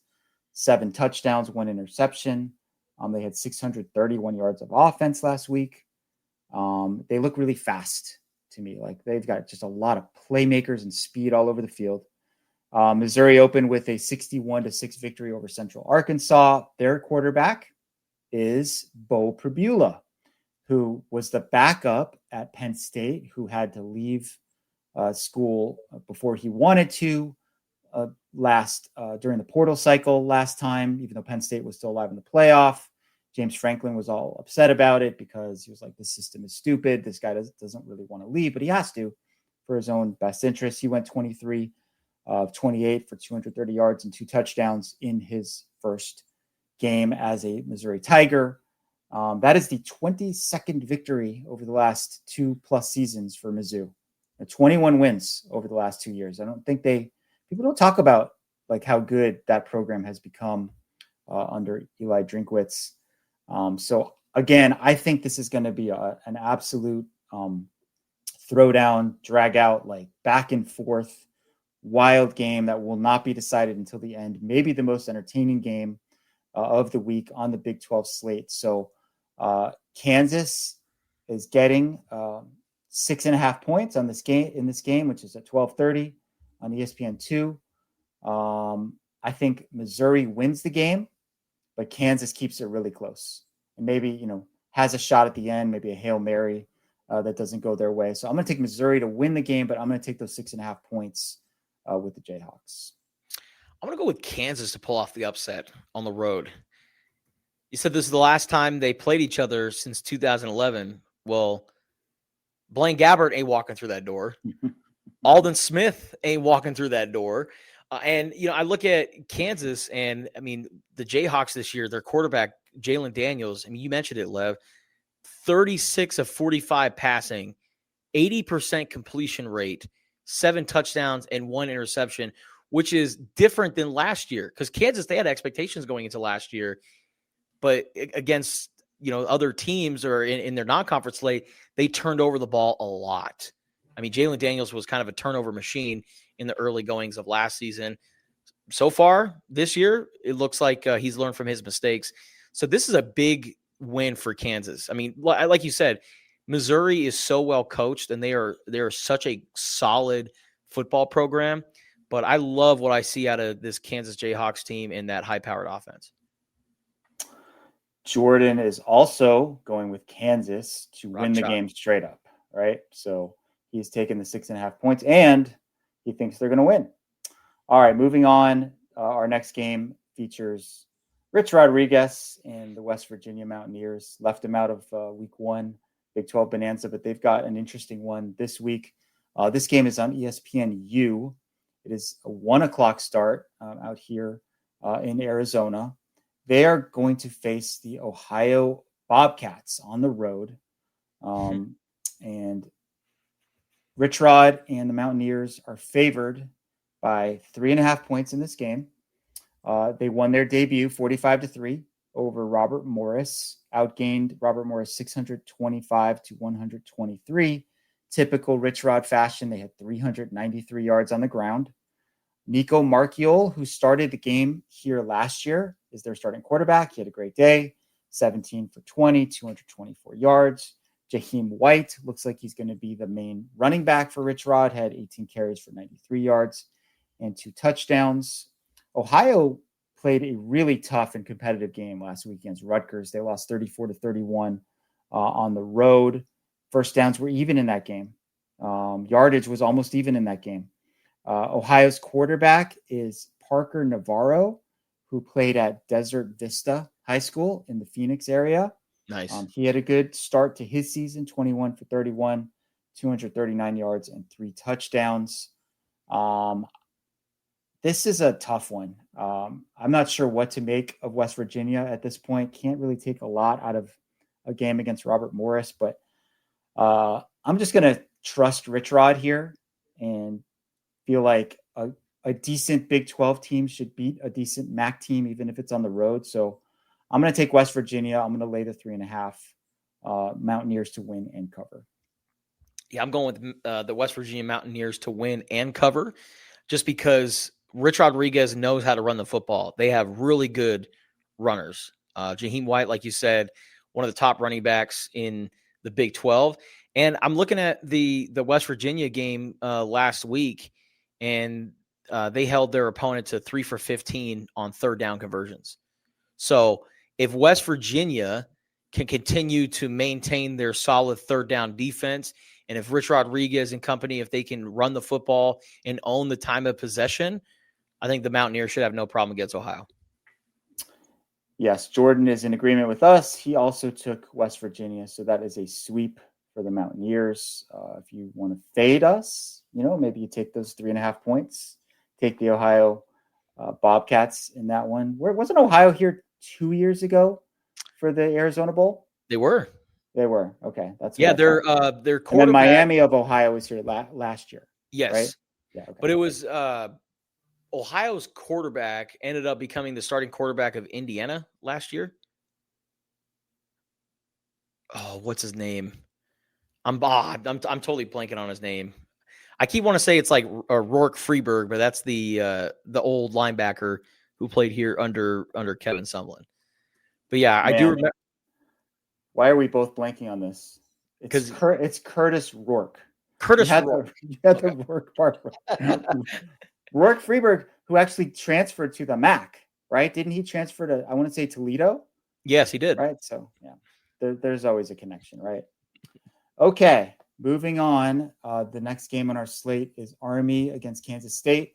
7 touchdowns, 1 interception. They had 631 yards of offense last week. They look really fast to me. They've got just a lot of playmakers and speed all over the field. Missouri opened with a 61-6 victory over Central Arkansas. Their quarterback is Bo Pribula, who was the backup at Penn State, who had to leave school before he wanted to during the portal cycle last time, even though Penn State was still alive in the playoff. James Franklin was all upset about it because he was like, this system is stupid. This guy doesn't really want to leave, but he has to for his own best interest. He went 23 of 28 for 230 yards and 2 touchdowns in his first game as a Missouri Tiger. That is the 22nd victory over the last 2+ seasons for Mizzou. 21 wins over the last 2 years. I don't think people don't talk about how good that program has become under Eli Drinkwitz. So again, I think this is going to be an absolute throwdown, drag out, back and forth, wild game that will not be decided until the end. Maybe the most entertaining game of the week on the Big 12 slate. So Kansas is getting 6.5 points in this game, which is at 12:30 on ESPN2. I think Missouri wins the game, but Kansas keeps it really close and maybe, has a shot at the end, maybe a Hail Mary that doesn't go their way. So I'm going to take Missouri to win the game, but I'm going to take those 6.5 points with the Jayhawks.
I'm going to go with Kansas to pull off the upset on the road. You said this is the last time they played each other since 2011. Well, Blaine Gabbert ain't walking through that door. Alden Smith ain't walking through that door. And, I look at Kansas and, the Jayhawks this year, their quarterback, Jalen Daniels, you mentioned it, Lev, 36 of 45 passing, 80% completion rate, 7 touchdowns and 1 interception, which is different than last year because Kansas, they had expectations going into last year, but against, other teams or in their non-conference slate, they turned over the ball a lot. Jalen Daniels was kind of a turnover machine in the early goings of last season. So far this year, it looks like he's learned from his mistakes. So this is a big win for Kansas. Like you said, Missouri is so well coached and they are such a solid football program. But I love what I see out of this Kansas Jayhawks team in that high-powered offense.
Jordan is also going with Kansas to win the game straight up, right? So he's taken the 6.5 points and he thinks they're going to win. All right, moving on. Our next game features Rich Rodriguez and the West Virginia Mountaineers left him out of week 1, Big 12 Bonanza, but they've got an interesting one this week. This game is on ESPNU. It is a 1:00 start out here in Arizona. They are going to face the Ohio Bobcats on the road. And Rich Rod and the Mountaineers are favored by 3.5 points in this game. They won their debut 45-3 over Robert Morris, outgained Robert Morris 625 to 123. Typical Rich Rod fashion, they had 393 yards on the ground. Nico Marchiol, who started the game here last year, is their starting quarterback. He had a great day, 17 for 20, 224 yards. Jaheim White looks like he's going to be the main running back for Rich Rod, had 18 carries for 93 yards and 2 touchdowns. Ohio played a really tough and competitive game last week against Rutgers. They lost 34-31 on the road. First downs were even in that game. Yardage was almost even in that game. Ohio's quarterback is Parker Navarro, who played at Desert Vista High School in the Phoenix area.
Nice.
He had a good start to his season, 21 for 31, 239 yards and 3 touchdowns. This is a tough one. I'm not sure what to make of West Virginia at this point. Can't really take a lot out of a game against Robert Morris, but I'm just going to trust Rich Rod here and feel like a decent Big 12 team should beat a decent MAC team, even if it's on the road. So I'm going to take West Virginia. I'm going to lay the 3.5 Mountaineers to win and cover.
Yeah, I'm going with the West Virginia Mountaineers to win and cover just because Rich Rodriguez knows how to run the football. They have really good runners. Jaheim White, like you said, one of the top running backs in the Big 12. And I'm looking at the West Virginia game last week, and they held their opponent to 3 for 15 on third down conversions. So if West Virginia can continue to maintain their solid third down defense, and if Rich Rodriguez and company, if they can run the football and own the time of possession, I think the Mountaineers should have no problem against Ohio.
Yes, Jordan is in agreement with us. He also took West Virginia, so that is a sweep for the Mountaineers. If you want to fade us, maybe you take those 3.5 points, take the Ohio Bobcats in that one. Wasn't Ohio here 2 years ago for the Arizona Bowl?
They were.
Okay, that's
their quarterback.
And then Miami of Ohio was here last year.
Yes,
right? Yeah, okay.
But it was Ohio's quarterback ended up becoming the starting quarterback of Indiana last year. Oh, what's his name? I'm totally blanking on his name. I keep wanting to say it's like Rourke Freeberg, but that's the old linebacker who played here under Kevin Sumlin. But yeah, I do remember.
Why are we both blanking on this? Because it's Curtis Rourke.
Rourke.
You had the Rourke part. Rourke Freeberg, who actually transferred to the MAC, right? Didn't he transfer to, I want to say, Toledo?
Yes, he did.
Right? So, yeah, there's always a connection, right? Okay, moving on. The next game on our slate is Army against Kansas State.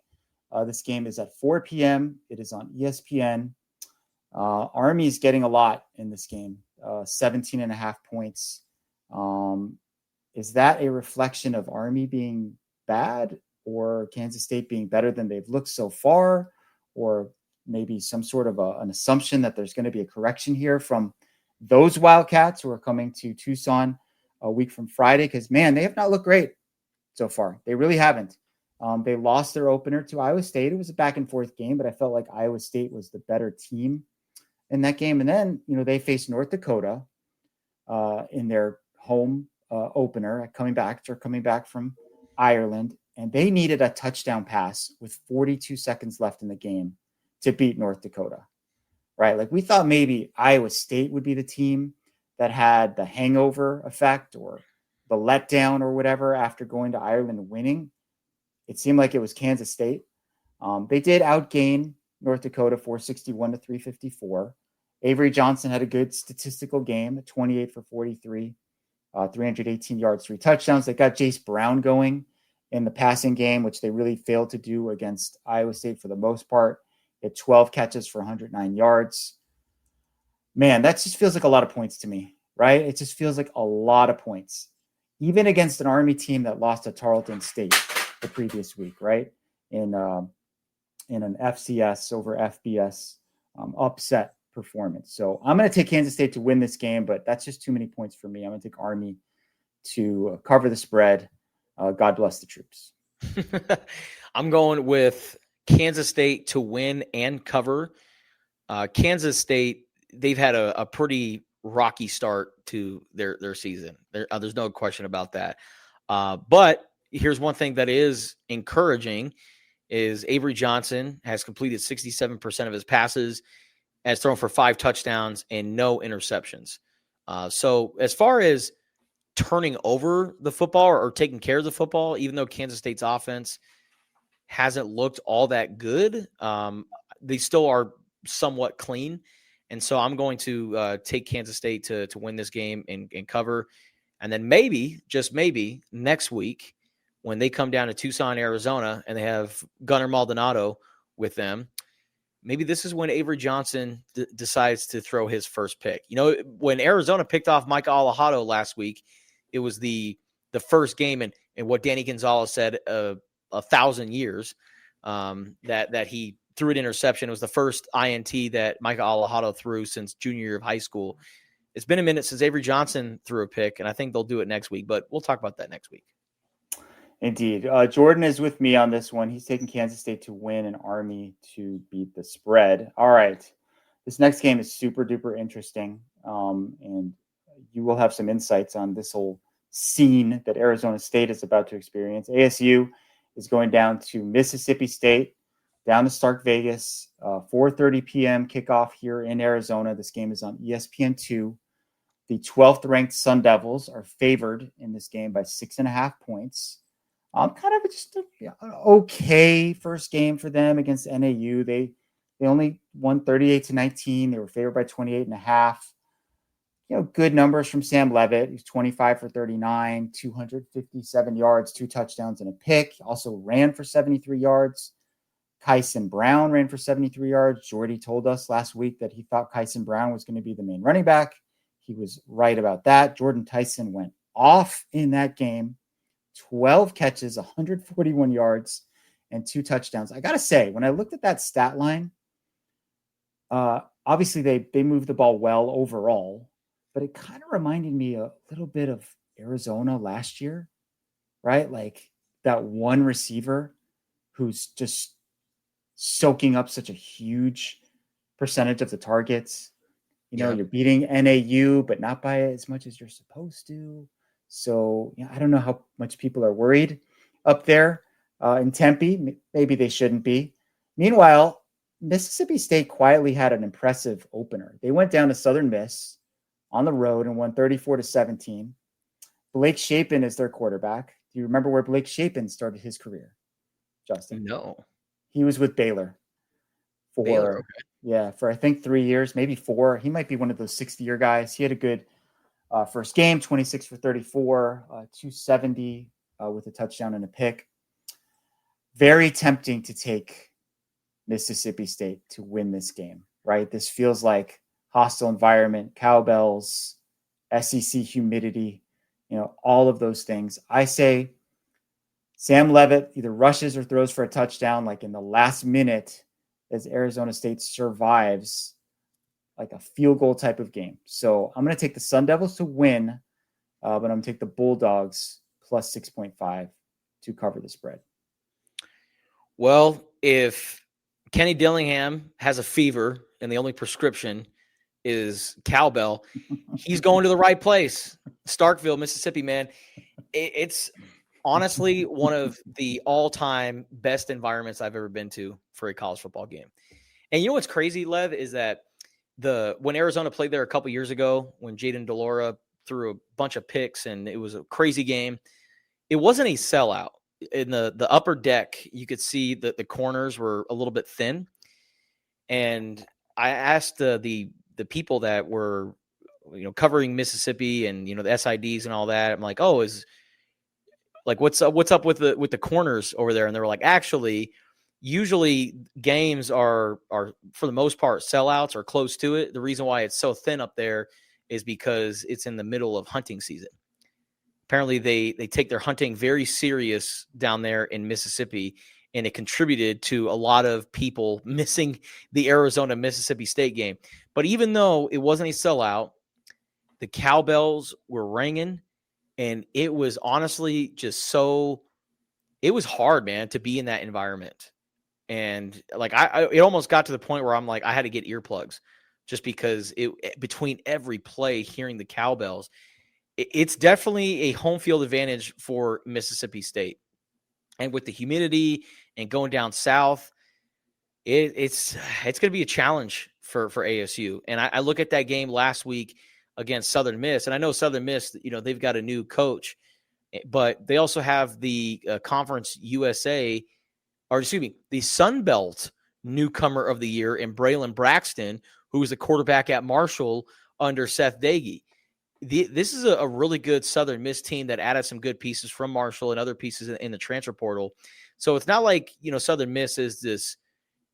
This game is at 4 p.m. It is on ESPN. Army is getting a lot in this game, 17.5 points. Is that a reflection of Army being bad or Kansas State being better than they've looked so far, or maybe some sort of an assumption that there's going to be a correction here from those Wildcats who are coming to Tucson a week from Friday? Because, man, they have not looked great so far. They really haven't. They lost their opener to Iowa State. It was a back-and-forth game, but I felt like Iowa State was the better team in that game. And then, they faced North Dakota in their home opener, coming back from Ireland, and they needed a touchdown pass with 42 seconds left in the game to beat North Dakota, right? Like, we thought maybe Iowa State would be the team that had the hangover effect or the letdown or whatever after going to Ireland and winning. It seemed like it was Kansas State. They did outgain North Dakota 461 to 354. Avery Johnson had a good statistical game, 28 for 43, 318 yards, 3 touchdowns. They got Jace Brown going in the passing game, which they really failed to do against Iowa State for the most part. He had 12 catches for 109 yards. Man, that just feels like a lot of points to me, right? It just feels like a lot of points, even against an Army team that lost to Tarleton State the previous week, right? In an FCS over FBS upset performance. So I'm going to take Kansas State to win this game, but that's just too many points for me. I'm going to take Army to cover the spread. God bless the troops.
I'm going with Kansas State to win and cover. Kansas State, they've had a pretty rocky start to their season. There's no question about that. But here's one thing that is encouraging is Avery Johnson has completed 67% of his passes, has thrown for 5 touchdowns and no interceptions. So as far as turning over the football or taking care of the football, even though Kansas State's offense hasn't looked all that good, they still are somewhat clean. And so I'm going to take Kansas State to win this game and cover. And then maybe, just maybe, next week, when they come down to Tucson, Arizona, and they have Gunnar Maldonado with them, maybe this is when Avery Johnson decides to throw his first pick. You know, when Arizona picked off Micah Alejado last week, it was the first game, and what Danny Gonzalez said, 1,000 years, that he threw an interception. It was the first INT that Micah Alejado threw since junior year of high school. It's been a minute since Avery Johnson threw a pick, and I think they'll do it next week, but we'll talk about that next week.
Indeed. Jordan is with me on this one. He's taking Kansas State to win and Army to beat the spread. All right. This next game is super duper interesting. And you will have some insights on this whole scene that Arizona State is about to experience. ASU is going down to Mississippi State, down to Stark Vegas, 4:30 p.m. kickoff here in Arizona. This game is on ESPN2. The 12th ranked Sun Devils are favored in this game by 6.5 points. Kind of just an okay first game for them against NAU. They only won 38-19. They were favored by 28.5. You know, good numbers from Sam Levitt. He's 25 for 39, 257 yards, 2 touchdowns and a pick. He also ran for 73 yards. Kyson Brown ran for 73 yards. Jordy told us last week that he thought Kyson Brown was going to be the main running back. He was right about that. Jordan Tyson went off in that game. 12 catches, 141 yards, and 2 touchdowns. I got to say, when I looked at that stat line, obviously they moved the ball well overall, but it kind of reminded me a little bit of Arizona last year, right? Like that one receiver who's just soaking up such a huge percentage of the targets. You know, You're beating NAU, but not by as much as you're supposed to. So I don't know how much people are worried up there in Tempe. Maybe they shouldn't be. Meanwhile, Mississippi State quietly had an impressive opener. They went down to Southern Miss on the road and won 34-17. Blake Shapen is their quarterback. Do you remember where Blake Shapen started his career, Justin?
No.
He was with Baylor for I think 3 years, maybe 4. He might be one of those 60-year guys. He had a good first game, 26 for 34, 270 with a touchdown and a pick. Very tempting to take Mississippi State to win this game, right? This feels like hostile environment, cowbells, SEC humidity, all of those things. I say Sam Levitt either rushes or throws for a touchdown like in the last minute as Arizona State survives like a field goal type of game. So I'm going to take the Sun Devils to win, but I'm going to take the Bulldogs plus 6.5 to cover the spread.
Well, if Kenny Dillingham has a fever and the only prescription is cowbell, he's going to the right place. Starkville, Mississippi, man. It's honestly one of the all-time best environments I've ever been to for a college football game. And you know what's crazy, Lev, is that when Arizona played there a couple years ago, when Jaden Delora threw a bunch of picks and it was a crazy game, it wasn't a sellout. In the upper deck, you could see that the corners were a little bit thin. And I asked the people that were, covering Mississippi and, the SIDs and all that. I'm like, what's up with the corners over there? And they were like, actually, usually games are for the most part sellouts or close to it. The reason why it's so thin up there is because it's in the middle of hunting season. Apparently they take their hunting very serious down there in Mississippi, and it contributed to a lot of people missing the Arizona Mississippi State game. But even though it wasn't a sellout, the cowbells were ringing, and it was honestly just so it was hard, man, to be in that environment. And like it almost got to the point where I'm like, I had to get earplugs just because between every play, hearing the cowbells, it's definitely a home field advantage for Mississippi State. And with the humidity and going down south, it's going to be a challenge for ASU. And I look at that game last week against Southern Miss, and I know Southern Miss, they've got a new coach, but they also have the Conference USA, or excuse me, the Sun Belt newcomer of the year in Braylon Braxton, who was the quarterback at Marshall under Seth Dagey. This is a really good Southern Miss team that added some good pieces from Marshall and other pieces in the transfer portal. So it's not like, Southern Miss is this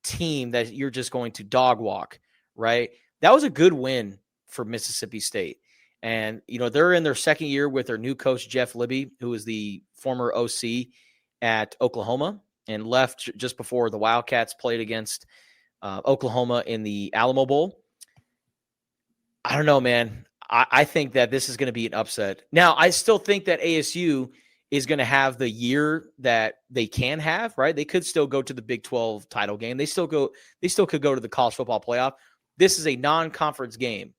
team that you're just going to dog walk, right? That was a good win for Mississippi State. And, they're in their second year with their new coach, Jeff Libby, who is the former OC at Oklahoma and left just before the Wildcats played against Oklahoma in the Alamo Bowl. I don't know, man. I think that this is going to be an upset. Now, I still think that ASU is going to have the year that they can have, right? They could still go to the Big 12 title game. They still could go to the college football playoff. This is a non-conference game.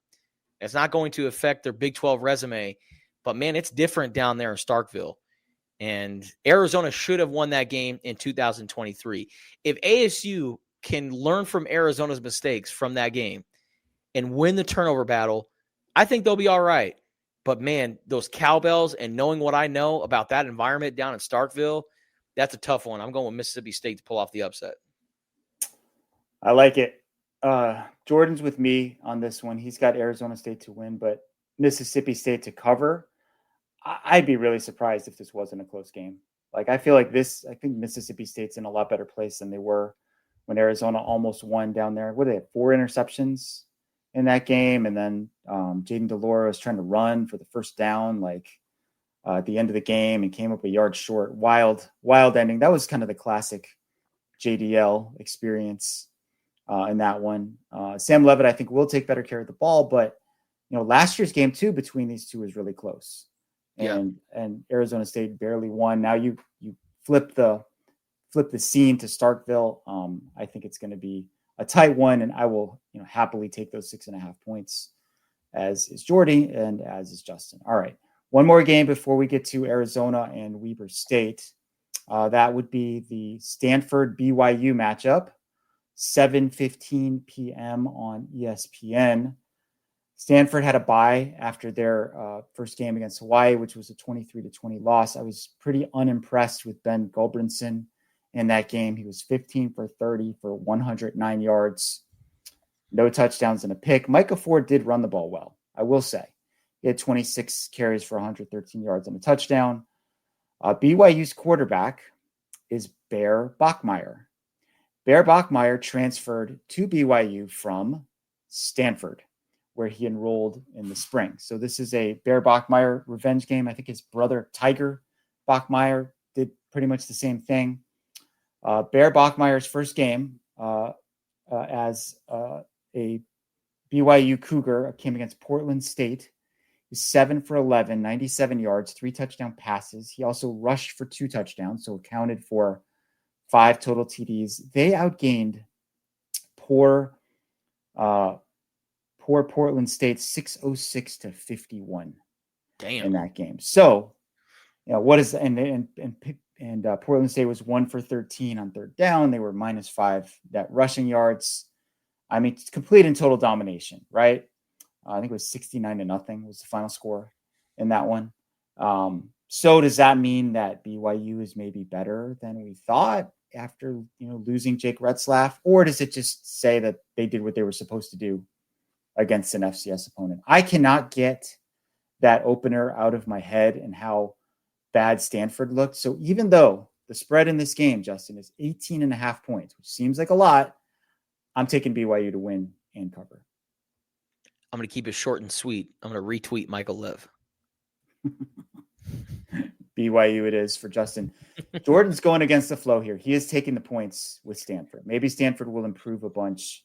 It's not going to affect their Big 12 resume, but man, it's different down there in Starkville. And Arizona should have won that game in 2023. If ASU can learn from Arizona's mistakes from that game and win the turnover battle, I think they'll be all right. But, man, those cowbells and knowing what I know about that environment down in Starkville, that's a tough one. I'm going with Mississippi State to pull off the upset.
I like it. Jordan's with me on this one. He's got Arizona State to win, but Mississippi State to cover. I'd be really surprised if this wasn't a close game. Like, I feel like I think Mississippi State's in a lot better place than they were when Arizona almost won down there. What did they have? 4 interceptions in that game, and then Jaden Delora was trying to run for the first down, at the end of the game, and came up a yard short. Wild ending. That was kind of the classic JDL experience in that one. Sam Levitt, I think, will take better care of the ball, but last year's game too between these two was really close, and Arizona State barely won. Now you flip the scene to Starkville. I think it's going to be a tight one, and I will, happily take those 6.5 points, as is Jordy and as is Justin. All right, one more game before we get to Arizona and Weber State. That would be the Stanford BYU matchup, 7:15 p.m. on ESPN. Stanford had a bye after their first game against Hawaii, which was a 23-20 loss. I was pretty unimpressed with Ben Gulbranson in that game. He was 15 for 30 for 109 yards, no touchdowns and a pick. Micah Ford did run the ball well, I will say. He had 26 carries for 113 yards and a touchdown. BYU's quarterback is Bear Bachmeier. Bear Bachmeier transferred to BYU from Stanford, where he enrolled in the spring. So this is a Bear Bachmeier revenge game. I think his brother Tiger Bachmeier did pretty much the same thing. Bear Bachmeier's first game as a BYU Cougar came against Portland State. He's 7 for 11, 97 yards, 3 touchdown passes. He also rushed for 2 touchdowns, so accounted for 5 total TDs. They outgained poor Portland State 606 to 51.
Damn.
In that game. So, what is and Portland State was 1 for 13 on third down. They were -5 net rushing yards. I mean, complete and total domination, right? I think it was 69-0 was the final score in that one. So does that mean that BYU is maybe better than we thought after losing Jake Retzlaff, or does it just say that they did what they were supposed to do against an FCS opponent? I cannot get that opener out of my head and how bad Stanford looked. So even though the spread in this game, Justin, is 18.5 points, which seems like a lot. I'm taking BYU to win and cover.
I'm going to keep it short and sweet. I'm going to retweet Michael Liv.
BYU it is for Justin. Jordan's going against the flow here. He is taking the points with Stanford. Maybe Stanford will improve a bunch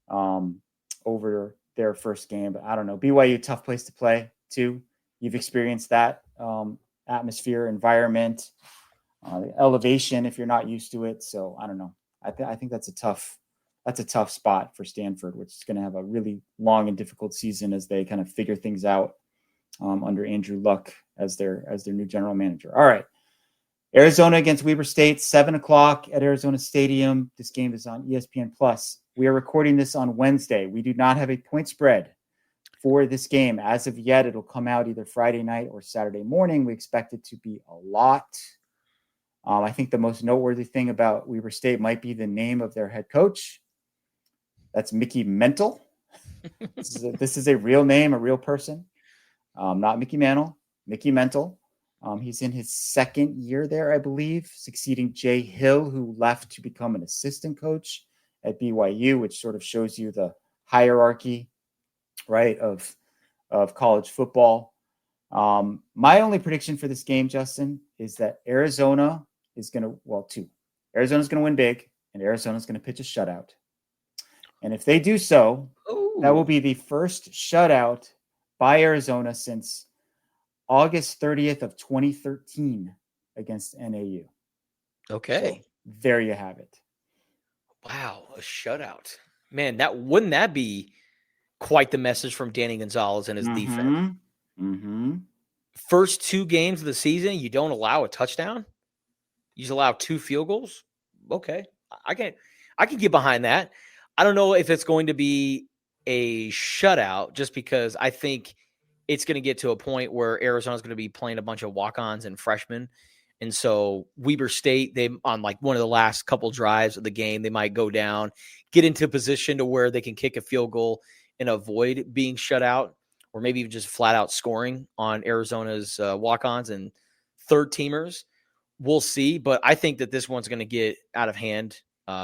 over their first game, but I don't know. BYU, tough place to play too. You've experienced that atmosphere, environment, the elevation if you're not used to it. So I don't know. I think that's a tough spot for Stanford, which is going to have a really long and difficult season as they kind of figure things out under Andrew Luck as their new general manager. All right. Arizona against Weber State, 7:00 at Arizona Stadium. This game is on ESPN Plus. We are recording this on Wednesday. We do not have a point spread for this game. As of yet, it'll come out either Friday night or Saturday morning. We expect it to be a lot. I think the most noteworthy thing about Weber State might be the name of their head coach. That's Mickey Mental. This is a real name, a real person. Not Mickey Mantle, Mickey Mental. He's in his second year there, I believe, succeeding Jay Hill, who left to become an assistant coach at BYU, which sort of shows you the hierarchy, right, of college football. My only prediction for this game, Justin, is that Arizona is going to, two. Arizona's going to win big, and Arizona's going to pitch a shutout. And if they do so, that will be the first shutout by Arizona since August 30th of 2013 against NAU.
Okay.
So there you have it.
Wow, a shutout. Man, wouldn't that be quite the message from Danny Gonzalez and his defense?
Mm-hmm.
First 2 games of the season, you don't allow a touchdown? You just allow 2 field goals? Okay. I can get behind that. I don't know if it's going to be a shutout just because I think it's going to get to a point where Arizona's going to be playing a bunch of walk-ons and freshmen. And so Weber State, they on like one of the last couple drives of the game, they might go down, get into a position to where they can kick a field goal and avoid being shut out, or maybe even just flat out scoring on Arizona's walk-ons and third teamers. We'll see. But I think that this one's going to get out of hand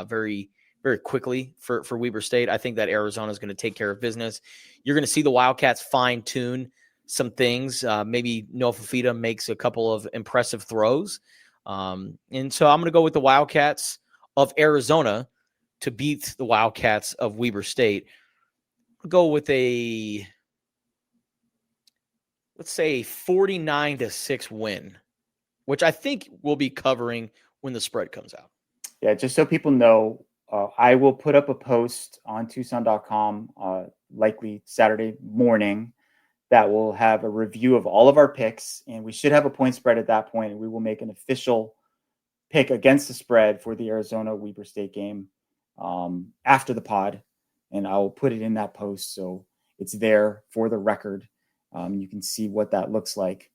very, very quickly for Weber State. I think that Arizona is going to take care of business. You're going to see the Wildcats fine-tune some things. Maybe Noah Fafita makes a couple of impressive throws. And so I'm going to go with the Wildcats of Arizona to beat the Wildcats of Weber State. I'll go with let's say 49-6 win, which I think we'll be covering when the spread comes out.
Yeah, just so people know, I will put up a post on Tucson.com likely Saturday morning that will have a review of all of our picks, and we should have a point spread at that point, and we will make an official pick against the spread for the Arizona-Weber State game after the pod, and I will put it in that post so it's there for the record. You can see what that looks like.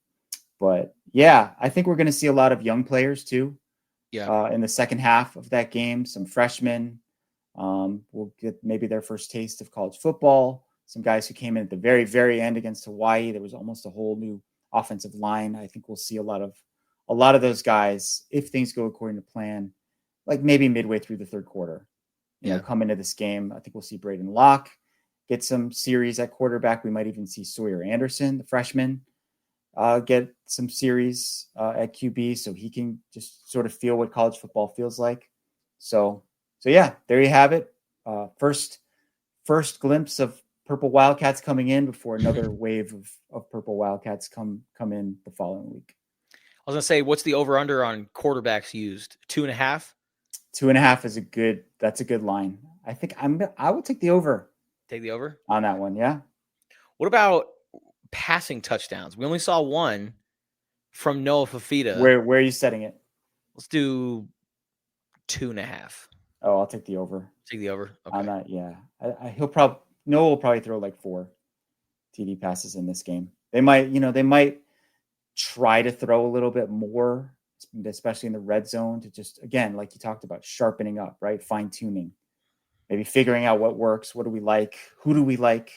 But, yeah, I think we're going to see a lot of young players too.
Yeah.
In the second half of that game, some freshmen will get maybe their first taste of college football. Some guys who came in at the very, very end against Hawaii. There was almost a whole new offensive line. I think we'll see a lot of those guys, if things go according to plan, like maybe midway through the third quarter, you know, come into this game. I think we'll see Braden Locke get some series at quarterback. We might even see Sawyer Anderson, the freshman, get some series at QB, so he can just sort of feel what college football feels like. So yeah, there you have it. First glimpse of Purple Wildcats coming in before another wave of Purple Wildcats come in the following week.
I was gonna say, what's the over/under on quarterbacks used? 2.5.
2.5 is that's a good line. I think I will take the over.
Take the over
on that one. Yeah.
What about passing touchdowns? We only saw one from Noah Fafita.
Where are you setting it?
Let's do 2.5.
Oh, I'll take the over.
Take the over. Okay.
On that, yeah. Noah will probably throw like 4 TD passes in this game. They might try to throw a little bit more, especially in the red zone, to just, again, like you talked about, sharpening up, right? Fine tuning, maybe figuring out what works. What do we like? Who do we like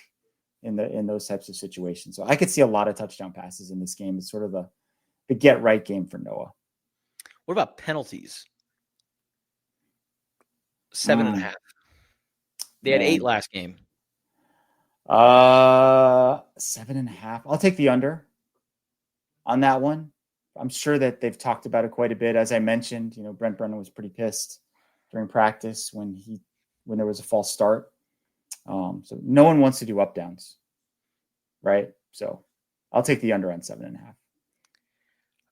in those types of situations? So I could see a lot of touchdown passes in this game. It's sort of the get right game for Noah.
What about penalties? 7.5. They had 8 last game.
7.5. I'll take the under on that one. I'm sure that they've talked about it quite a bit. As I mentioned, Brent Brennan was pretty pissed during practice when there was a false start. So no one wants to do up downs, right? So I'll take the under on 7.5.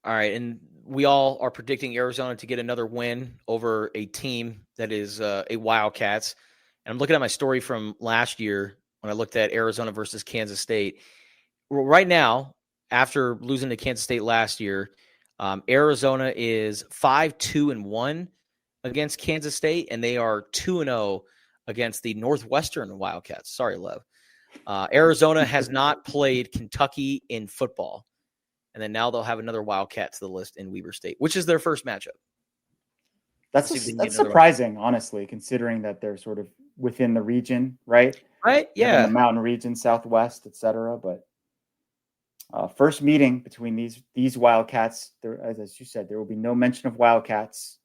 All right, and we all are predicting Arizona to get another win over a team that is a Wildcats. And I'm looking at my story from last year when I looked at Arizona versus Kansas State. Right now, after losing to Kansas State last year, Arizona is 5-2-1 against Kansas State, and they are 2-0 against the Northwestern Wildcats. Sorry, Lev. Arizona has not played Kentucky in football. And then now they'll have another Wildcat to the list in Weber State, which is their first matchup.
That's surprising, honestly, considering that they're sort of within the region, right?
Right, yeah.
The mountain region, Southwest, etc. But first meeting between these Wildcats, as you said, there will be no mention of Wildcats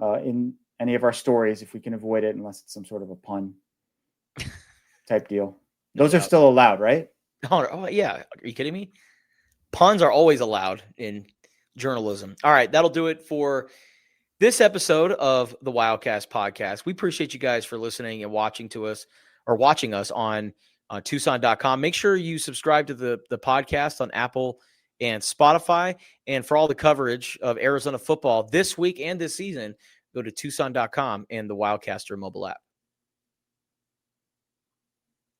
in any of our stories if we can avoid it, unless it's some sort of a pun type deal. Those are still allowed, right?
Oh, yeah. Are you kidding me? Puns are always allowed in journalism. All right, that'll do it for this episode of the Wildcast podcast. We appreciate you guys for listening and watching us on Tucson.com. Make sure you subscribe to the podcast on Apple and Spotify. And for all the coverage of Arizona football this week and this season, go to Tucson.com and the Wildcaster mobile app.